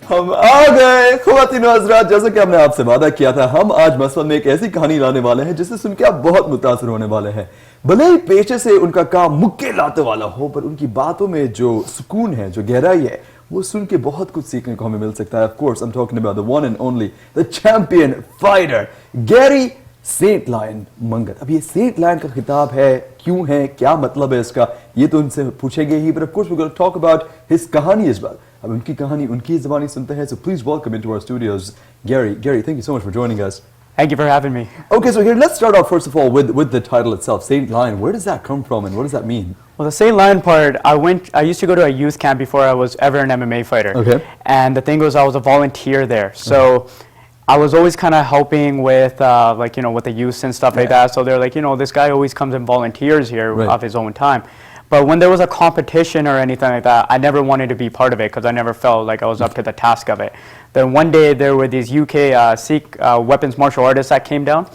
हम आ गए ख़वातीन और हज़रात, जैसा कि हमने आपसे वादा किया था, हम आज मसलन में एक ऐसी कहानी लाने वाले हैं जिसे सुन के आप बहुत मुतासर होने वाले हैं। भले ही पेशे से उनका काम मुक्के लाते वाला हो, पर उनकी बातों में जो सुकून है, जो गहराई है, वो सुन के बहुत कुछ सीखने को हमें मिल सकता है। Of course, I'm talking about the one and only, the champion fighter, Gary SaintLion Mangat. अब ये SaintLion का खिताब है, क्यों है, क्या मतलब है इसका, ये तो उनसे पूछेंगे ही, but of course we're going to talk about his कहानी as well। अब उनकी कहानी उनकी ज़बानी सुनते हैं, so please welcome into our studios Gary. Gary, thank you so much for joining us. Thank you for having me. Okay, so here let's start off first of all with the title itself, SaintLion. Where does that come from and what does that mean? Well, the SaintLion part, I used to go to a youth camp before I was ever an MMA fighter. Okay. And the thing was, I was a volunteer there. So I was always kind of helping with, with the youth and stuff like that. So they're like, this guy always comes and volunteers here of his own time. But when there was a competition or anything like that, I never wanted to be part of it because I never felt like I was up to the task of it. Then one day there were these UK Sikh weapons martial artists that came down,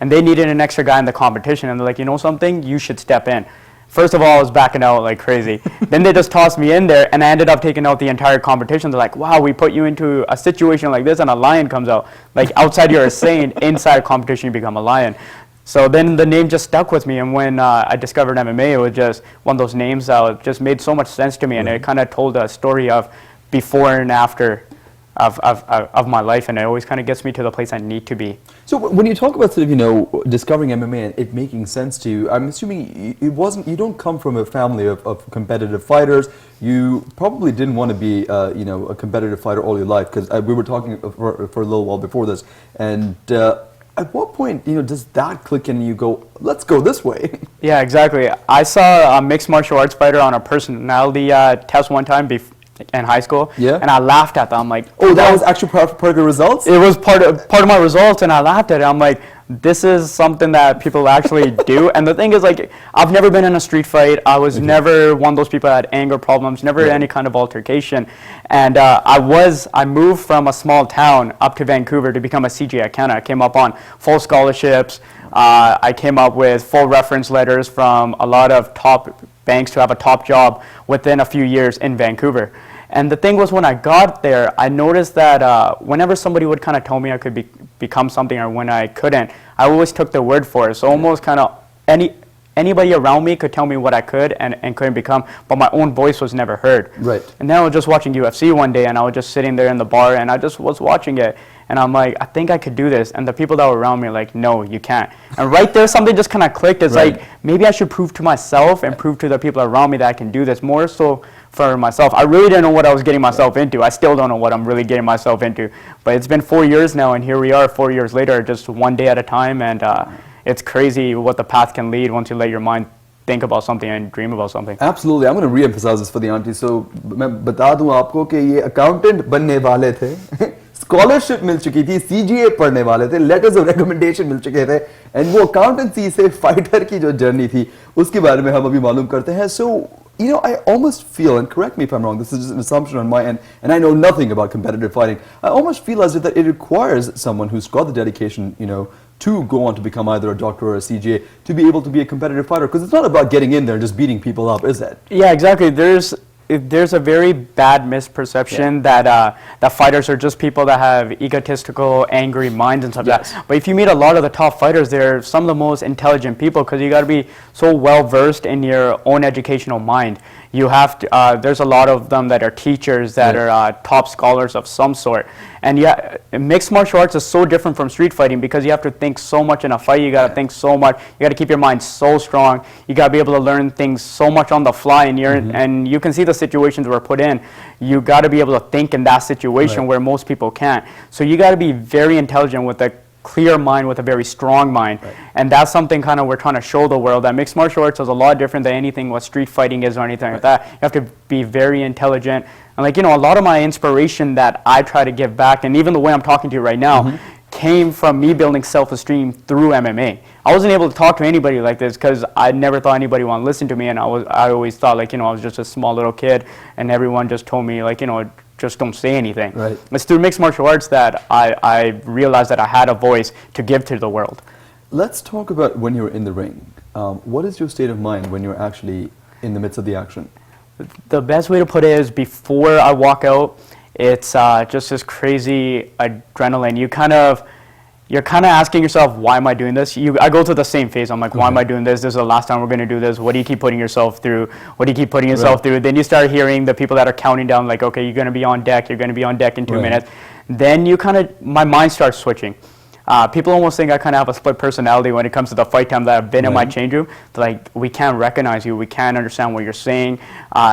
and they needed an extra guy in the competition, and they're like, you know something, you should step in. First of all, I was backing out like crazy. Then they just tossed me in there, and I ended up taking out the entire competition. They're like, wow, we put you into a situation like this, and a lion comes out. Like outside you're a saint, inside a competition you become a lion. So then the name just stuck with me, and when I discovered MMA, it was just one of those names that just made so much sense to me, and it kind of told a story of before and after of my life, and it always kind of gets me to the place I need to be. So when you talk about sort of, discovering MMA and it making sense to you, I'm assuming you don't come from a family of competitive fighters. You probably didn't want to be, a competitive fighter all your life, because we were talking for a little while before this, and at what point, does that click in and you go, let's go this way? Yeah, exactly. I saw a mixed martial arts fighter on a personality test one time in high school, and I laughed at that. I'm like, oh, that was actually part of your results? It was part of my results, and I laughed at it. I'm like, this is something that people actually do. And the thing is, like, I've never been in a street fight. I was never one of those people that had anger problems, never any kind of altercation. And I moved from a small town up to Vancouver to become a CJ at Canada. I came up on full scholarships. I came up with full reference letters from a lot of top banks to have a top job within a few years in Vancouver. And the thing was, when I got there, I noticed that whenever somebody would kind of tell me I could become something, or when I couldn't, I always took their word for it. So almost kind of anybody around me could tell me what I could and couldn't become, but my own voice was never heard. Right. And then I was just watching UFC one day, and I was just sitting there in the bar, and I just was watching it, and I'm like, I think I could do this. And the people that were around me are like, no, you can't. And right there, something just kind of clicked. It's like, maybe I should prove to myself and prove to the people around me that I can do this, more so for myself. I really didn't know what I was getting myself into. I still don't know what I'm really getting myself into. But it's been 4 years now, and here we are 4 years later, just one day at a time. And it's crazy what the path can lead once you let your mind think about something and dream about something. Absolutely. I'm going to re-emphasize this for the auntie. So मैं बता दूं आपको कि ये accountant बनने वाले थे, scholarship मिल चुकी थी, CGA पढ़ने वाले थे, letters of recommendation मिल चुके थे, and वो accountancy से fighter की जो journey थी, उसके बारे में हम अभी मालूम करते हैं. So I almost feel, and correct me if I'm wrong, this is just an assumption on my end, and I know nothing about competitive fighting, I almost feel as if that it requires someone who's got the dedication, to go on to become either a doctor or a CGA, to be able to be a competitive fighter, because it's not about getting in there and just beating people up, is it? Yeah, exactly. There's a very bad misperception that fighters are just people that have egotistical, angry minds and stuff like that. But if you meet a lot of the top fighters, they're some of the most intelligent people, because you got to be so well versed in your own educational mind. You have to. There's a lot of them that are teachers, that are top scholars of some sort. And yeah, mixed martial arts is so different from street fighting, because you have to think so much in a fight. You got to think so much. You got to keep your mind so strong. You got to be able to learn things so much on the fly. And you can see the situations we're put in. You got to be able to think in that situation where most people can't. So you got to be very intelligent with a clear mind, with a very strong mind. And that's something kind of we're trying to show the world, that mixed martial arts is a lot different than anything what street fighting is or anything like that. You have to be very intelligent. And a lot of my inspiration that I try to give back, and even the way I'm talking to you right now, came from me building self-esteem through MMA. I wasn't able to talk to anybody like this because I never thought anybody would listen to me, and I always thought I was just a small little kid, and everyone just told me just don't say anything. It's through mixed martial arts that I realized that I had a voice to give to the world. Let's talk about when you're in the ring. What is your state of mind when you're actually in the midst of the action? The best way to put it is, before I walk out, it's just this crazy adrenaline. You're kind of asking yourself, why am I doing this? I go through the same phase. I'm like, why am I doing this? This is the last time we're going to do this. What do you keep putting yourself through? What do you keep putting yourself through? Then you start hearing the people that are counting down, like, okay, you're going to be on deck. You're going to be on deck in 2 minutes. Then my mind starts switching. People almost think I kind of have a split personality when it comes to the fight time that I've been in my change room. They're like, we can't recognize you. We can't understand what you're saying.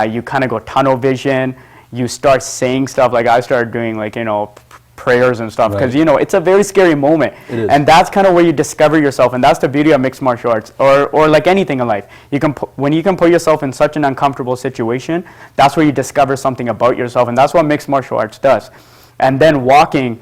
You kind of go tunnel vision. You start saying stuff like I started doing, like, prayers and stuff, because it's a very scary moment, and that's kind of where you discover yourself, and that's the beauty of mixed martial arts, or like anything in life. When you can put yourself in such an uncomfortable situation, that's where you discover something about yourself, and that's what mixed martial arts does. And then walking,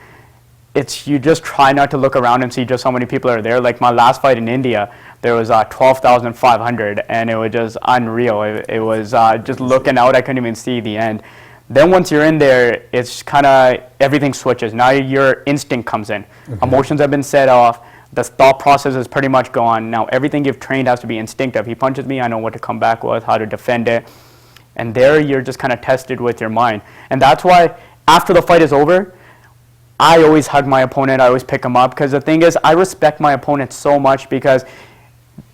you just try not to look around and see just how many people are there. Like my last fight in India, there was 12,500, and it was just unreal. It was just looking out, I couldn't even see the end. Then once you're in there, it's kind of, everything switches. Now your instinct comes in. Emotions have been set off. The thought process is pretty much gone. Now everything you've trained has to be instinctive. He punches me, I know what to come back with, how to defend it. And there you're just kind of tested with your mind. And that's why after the fight is over, I always hug my opponent. I always pick him up, because the thing is, I respect my opponent so much, because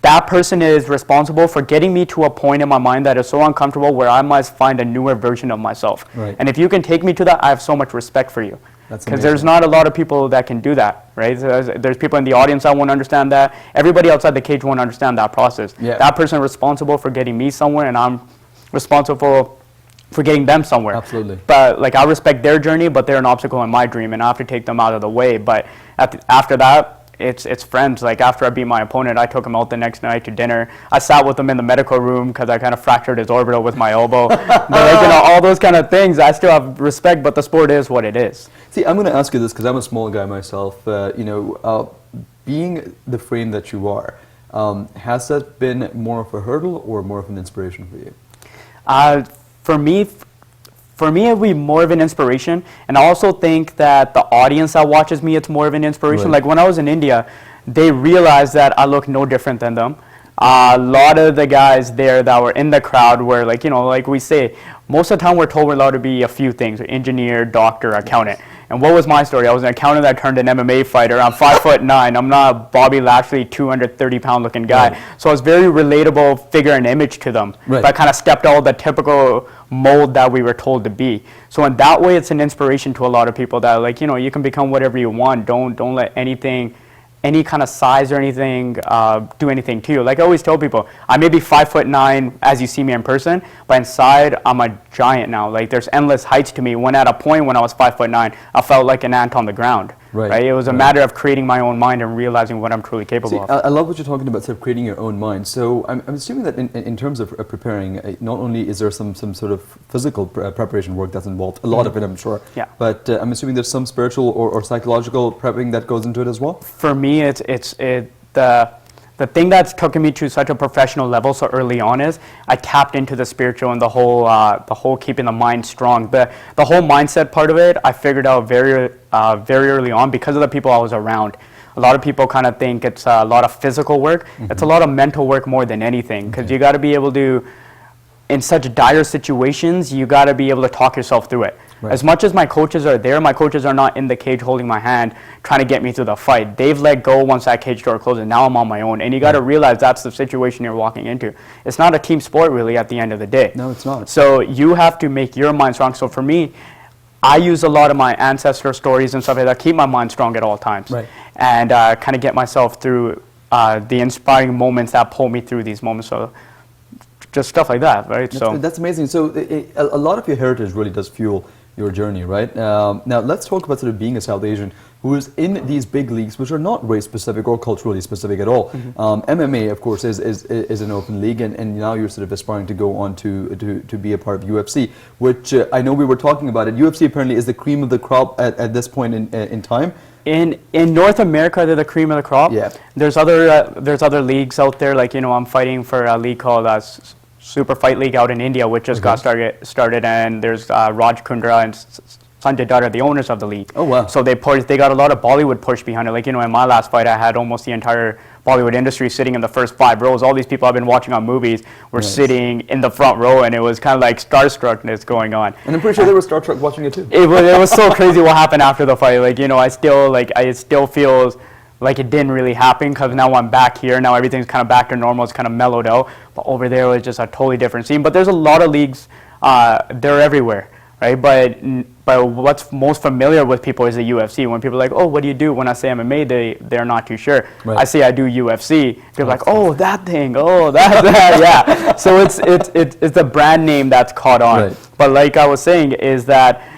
that person is responsible for getting me to a point in my mind that is so uncomfortable where I must find a newer version of myself. And if you can take me to that, I have so much respect for you. Because there's not a lot of people that can do that, right? There's people in the audience that won't understand that. Everybody outside the cage won't understand that process. That person is responsible for getting me somewhere, and I'm responsible for getting them somewhere. Absolutely. But like, I respect their journey, but they're an obstacle in my dream, and I have to take them out of the way. But after that, it's friends. Like after I beat my opponent, I took him out the next night to dinner. I sat with him in the medical room because I kind of fractured his orbital with my elbow. But like, all those kind of things, I still have respect, but the sport is what it is. See, I'm going to ask you this because I'm a small guy myself. Being the frame that you are, has that been more of a hurdle or more of an inspiration for you? For me, it would be more of an inspiration, and I also think that the audience that watches me, it's more of an inspiration. Like when I was in India, they realized that I look no different than them. A lot of the guys there that were in the crowd were like, like we say, most of the time we're told we're allowed to be a few things: engineer, doctor, accountant. And what was my story? I was an accountant that turned an MMA fighter. I'm 5'9". I'm not a Bobby Lashley, 230-pound looking guy. So I was very relatable figure and image to them. But I kind of stepped all the typical mold that we were told to be. So in that way, it's an inspiration to a lot of people that, like, you can become whatever you want. Don't let anything, any kind of size or anything do anything to you. Like I always tell people, I may be 5'9" as you see me in person, but inside I'm a giant now. Like there's endless heights to me. When at a point when I was 5'9", I felt like an ant on the ground. Right? It was a matter of creating my own mind and realizing what I'm truly capable of. I love what you're talking about, sort of creating your own mind. So I'm assuming that in terms of preparing, not only is there some sort of physical preparation work that's involved, a lot of it I'm sure, but I'm assuming there's some spiritual or psychological prepping that goes into it as well? For me, the thing that's taken me to such a professional level so early on is I tapped into the spiritual and the whole keeping the mind strong. The whole mindset part of it, I figured out very early on because of the people I was around. A lot of people kind of think it's a lot of physical work. It's a lot of mental work more than anything, because you got to be able to, in such dire situations, you got to be able to talk yourself through it. As much as my coaches are there, my coaches are not in the cage holding my hand, trying to get me through the fight. They've let go once that cage door closes. Now I'm on my own. And you got to realize that's the situation you're walking into. It's not a team sport, really, at the end of the day. No, it's not. So you have to make your mind strong. So for me, I use a lot of my ancestor stories and stuff like that, keep my mind strong at all times. And kind of get myself through the inspiring moments that pull me through these moments. So just stuff like that, right? That's amazing. So a lot of your heritage really does fuel your journey, right? Now let's talk about sort of being a South Asian who is in these big leagues, which are not race specific or culturally specific at all. MMA, of course, is an open league, and now you're sort of aspiring to go on to be a part of UFC, which I know we were talking about it. UFC apparently is the cream of the crop at this point in time. In North America, they're the cream of the crop. There's other leagues out there, like I'm fighting for a league called Super Fight League out in India, which just got started, and there's Raj Kundra and Sanjay Dutt are the owners of the league. Oh wow! So they got a lot of Bollywood push behind it. Like in my last fight, I had almost the entire Bollywood industry sitting in the first 5 rows. All these people I've been watching on movies were sitting in the front row, and it was kind of like starstruckness going on. And I'm pretty sure they were Star Trek watching it too. It was so crazy what happened after the fight. Like, you know, I still feels like it didn't really happen, because now I'm back here. Now everything's kind of back to normal. It's kind of mellowed out. But over there was just a totally different scene. But there's a lot of leagues. They're everywhere, right? But what's most familiar with people is the UFC. When people are like, oh, what do you do? When I say MMA, they're not too sure. Right. I say I do UFC. They're like, oh, that thing. Oh, that, yeah. So it's the brand name that's caught on. Right. But like I was saying, is that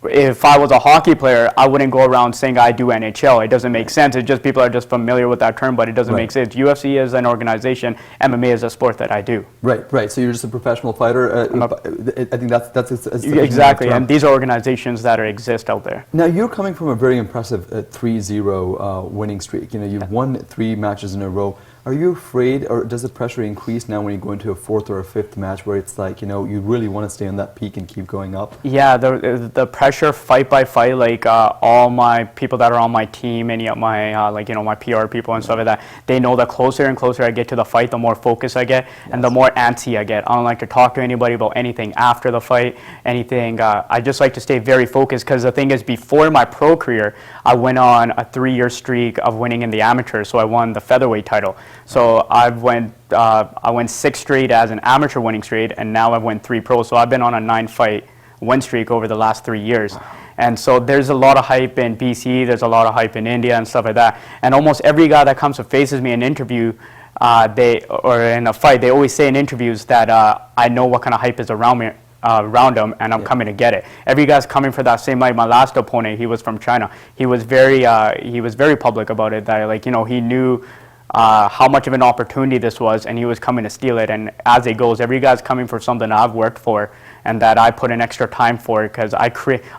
if I was a hockey player, I wouldn't go around saying I do NHL. It doesn't make sense. It's just people are just familiar with that term, but it doesn't make sense. UFC is an organization. MMA is a sport that I do. Right. So you're just a professional fighter. I think that's exactly. And these are organizations that exist out there. Now you're coming from a very impressive 3-0 winning streak. You know, you've won 3 matches in a row. Are you afraid, or does the pressure increase now when you go into a 4th or a 5th match where it's like, you know, you really want to stay on that peak and keep going up? Yeah, the pressure fight by fight, like all my people that are on my team, any of my, like, you know, my PR people and stuff like that, they know the closer and closer I get to the fight, the more focus I get, and the more antsy I get. I don't like to talk to anybody about anything after the fight, anything. I just like to stay very focused, because the thing is, before my pro career, I went on a 3-year streak of winning in the amateurs, so I won the featherweight title. So I went 6 straight as an amateur winning streak, and now I've won 3 pros. So I've been on a 9-fight win streak over the last 3 years. And so there's a lot of hype in BC, there's a lot of hype in India and stuff like that. And almost every guy that comes to faces me in an interview, or in a fight, they always say in interviews that I know what kind of hype is around me. Around them, and I'm coming to get it. Every guy's coming for that same night. My last opponent, he was from China. He was very public about it. That, like, you know, he knew how much of an opportunity this was, and he was coming to steal it. And as it goes, every guy's coming for something I've worked for and that I put in extra time for, because a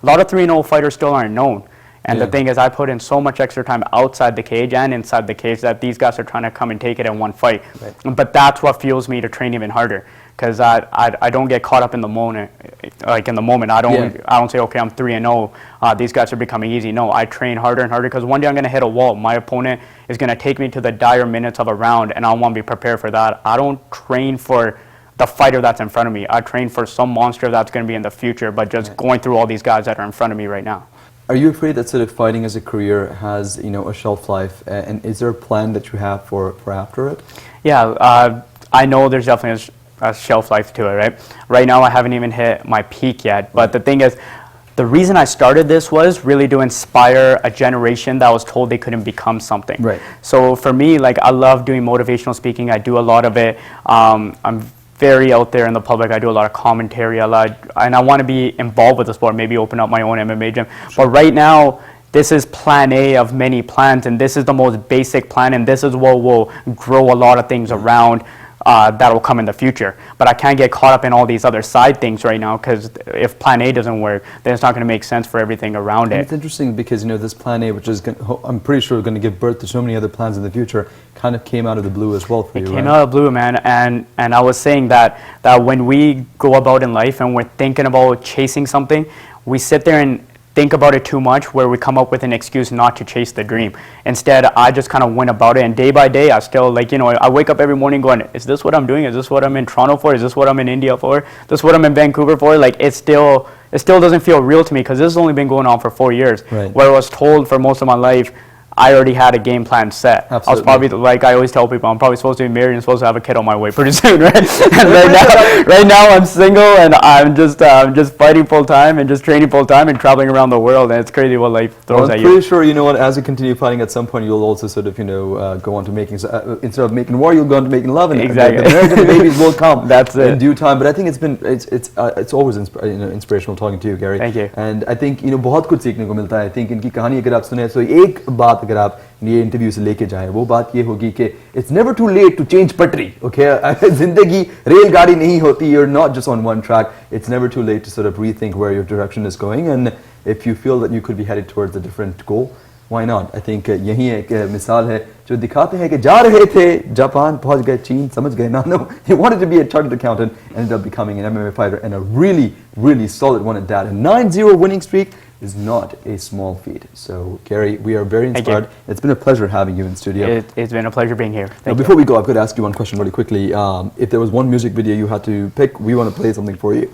lot of 3-0 fighters still aren't known. And the thing is, I put in so much extra time outside the cage and inside the cage that these guys are trying to come and take it in one fight. Right. But that's what fuels me to train even harder, because I don't get caught up in the moment. Like, in the moment, I don't say, okay, I'm 3-0. These guys are becoming easy. No, I train harder and harder, because one day I'm going to hit a wall. My opponent is going to take me to the dire minutes of a round, and I want to be prepared for that. I don't train for the fighter that's in front of me. I train for some monster that's going to be in the future, but just going through all these guys that are in front of me right now. Are you afraid that sort of fighting as a career has, you know, a shelf life, and is there a plan that you have for after it? Yeah, I know there's definitely a shelf life to it, right? Right now I haven't even hit my peak yet, but the thing is, the reason I started this was really to inspire a generation that was told they couldn't become something. Right. So for me, like, I love doing motivational speaking. I do a lot of it. I'm very out there in the public. I do a lot of commentary, and I want to be involved with the sport, maybe open up my own MMA gym. Sure. But right now, this is plan A of many plans, and this is the most basic plan, and this is what will grow a lot of things around that will come in the future. But I can't get caught up in all these other side things right now, because if plan A doesn't work, then it's not going to make sense for everything around it. It's interesting because, you know, this plan A, which is I'm pretty sure going to give birth to so many other plans in the future, kind of came out of the blue as well for you, right? It came out of the blue, man. And I was saying that when we go about in life and we're thinking about chasing something, we sit there and think about it too much, where we come up with an excuse not to chase the dream. Instead, I just kind of went about it, and day by day, I still, like, you know, I wake up every morning going, is this what I'm doing? Is this what I'm in Toronto for? Is this what I'm in India for? Is this what I'm in Vancouver for? Like, it still doesn't feel real to me, because this has only been going on for 4 years. Right. Where I was told for most of my life, I already had a game plan set. Absolutely. I was probably, like I always tell people, I'm probably supposed to be married and supposed to have a kid on my way pretty soon, right? And right now I'm single, and I'm just fighting full time and just training full time and traveling around the world, and it's crazy what life throws at you. I'm pretty sure, you know what, as you continue fighting, at some point you'll also sort of, you know, go on to making, instead of making war, you'll go on to making love, and exactly. The American babies will come. That's it. In due time. But I think it's always inspirational talking to you, Gary. Thank you. And I think, you know, बहुत कुछ सीखने को मिलता है. I think इनकी कहानी अगर आप सुने, तो एक बात अगर आप ये इंटरव्यू से लेके जाएं, वो बात ये होगी कि it's never too late to change पटरी. Okay, जिंदगी रेलगाड़ी नहीं होती. You're not just on one track. It's never too late to sort of rethink where your direction is going, and if you feel that you could be headed towards a different goal, why not? I think यही एक मिसाल है जो दिखाते हैं कि जा रहे थे जापान, पहुंच गए चीन, समझ गए. No, he wanted to be a chartered accountant, ended up becoming an MMA fighter, and a really, really solid one at that. A 9-0 winning streak, is not a small feat. So, Gary, we are very Thank you. inspired. It's been a pleasure having you in studio. It's been a pleasure being here. Now, Thank you. before we go, I've got to ask you one question really quickly. If there was one music video you had to pick, we want to play something for you.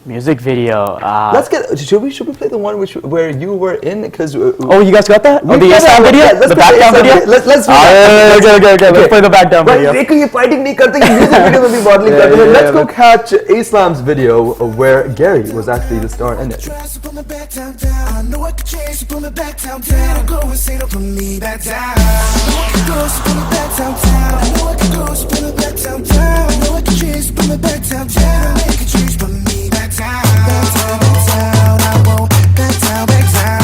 Music video. Let's get. Should we play the one where you were in? Because Oh, you guys got that? We Oh, the got ASAM that. video? Let's The play back down ASAM video? Let's do that. Okay. Let's play the back down But video. देखो ये fighting नहीं करते, ये music video में भी modeling करते हैं. Let's go catch Islam's video where Gary was actually the star in it. Tries to pull me back down, down. I know I can change, so pull me back down, down. I go and say, don't put me back down. I know I can go, so pull me back down, down. I know I can go, so pull me back down, down. I know I can change, so pull me back down, down. Make a change, put me back down. Back down, back down. I won't back down, back down.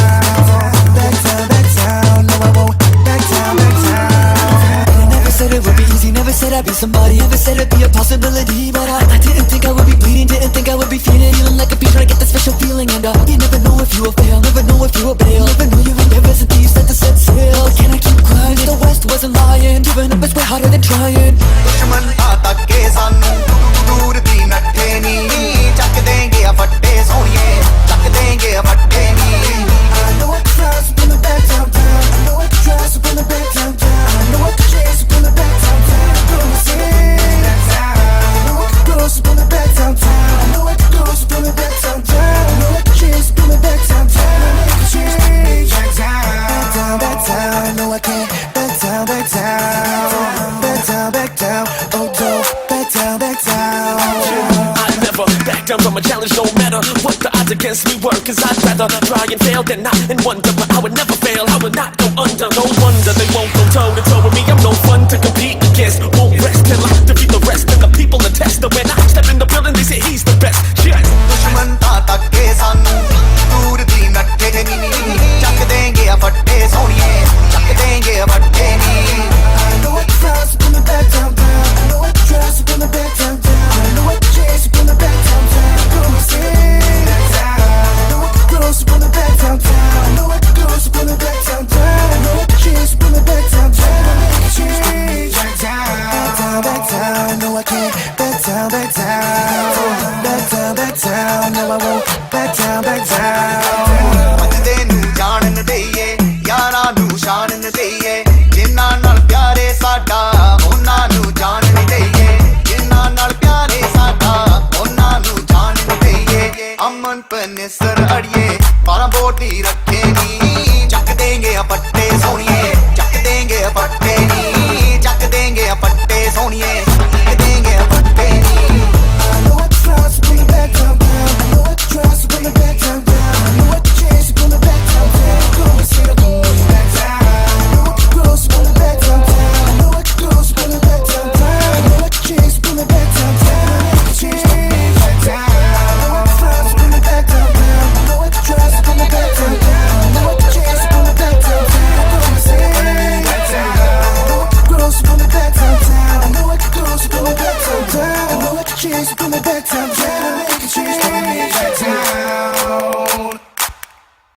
Back down, back down. No, I won't back down, back down. I never said it would be easy, never said I'd be somebody, never said it'd be a possibility. But I didn't think I would be bleeding, didn't think I would be feeling like a beat, trying to get that special feeling. And you never know if you will fail, never know if you will bail, never know you will never set these, set the set sail. Can I keep crying? The West wasn't lying, giving up is way harder than trying. दुश्मन आता के सानू दूर दी नट्ठे नी चक देंगे फट्टे सोनिए चक देंगे फट्टे नी I know I can try, so pull me back down, down. I know I can try, so pull me back down, down. I know I can change, so pull me back down, down. Go and say that down. I know I can go, so pull me back down, down. I know I can go, so pull me back down, down. I know I can change, so pull me back down, down. I make a change, back down, back down. I know I can back down, back down, back down, back down. Oh no, back down, back down. I never back down from a challenge, no matter what the odds against me were. Cause I'd rather try and fail than not and wonder. But I would never fail, I would not go under. No wonder they won't go toe to toe with me. I'm no fun to compete against. Won't rest till I defeat the rest. And the people attest that when I step in the building, they say he's the best. Shit. दुश्मन आता के सानू दूर दी नट्ठे नी चक देंगे फट्टे सोनिए चक देंगे फट्टे नी I know I can try, so pull me back down, down. I know I can try, so pull me back down, down. I know I can change, so pull me back down, down. Go and say that down. I know I can go, so pull me back down, down. I know I can go, so pull me back down, down. I know I can change, so pull me back down, down. Make a change, back down, back down. I know I can back down, back down, back down, back down. No, I won't back down, back down. मजदे नू जान न देइए यारा नू शान न देइए जिन्ना नाल प्यारे साडा ਉਹਨਾਂ ਨੂੰ ਜਾਣ ਨਹੀਂ ਦੇਈਏ ਜਿੰਨਾ ਨਾਲ ਪਿਆਰੇ ਸਾਡਾ ਉਹਨਾਂ ਨੂੰ ਜਾਣ ਨਹੀਂ ਦੇਈਏ ਅਮਨ ਪਨਸਰ ਅੜੀਏ 12 ਬੋਟੀ ਰੱਖੇ ਨੀ ਚੱਕ ਦੇਂਗੇ ਪੱਟੇ ਸੋਹਣੀਏ ਚੱਕ ਦੇਂਗੇ ਪੱਟੇ ਨੀ ਚੱਕ ਦੇਂਗੇ ਪੱਟੇ ਸੋਹਣੀਏ ਚੱਕ ਦੇਂਗੇ ਪੱਟੇ ਨੀ I know I can try, so pull me back down, down. I know I can try, so pull me back down, down. I know I can change, so pull me back down, down. Go and say, don't pull me back down. I know I can go, so pull me back down, down. I know I can go, so pull me back down, down. I know I can change, so pull me back down, down. Make a change, back down. I know I can try, so pull me back down, down. I know I can try, so pull me back down, down. I know I can change, so pull me back down, down. Go and say, back down. I know I can go, so pull me back down, down. I know I can go, so pull me back down, down. I know I can change, so pull me back down, down. Make a change, back down.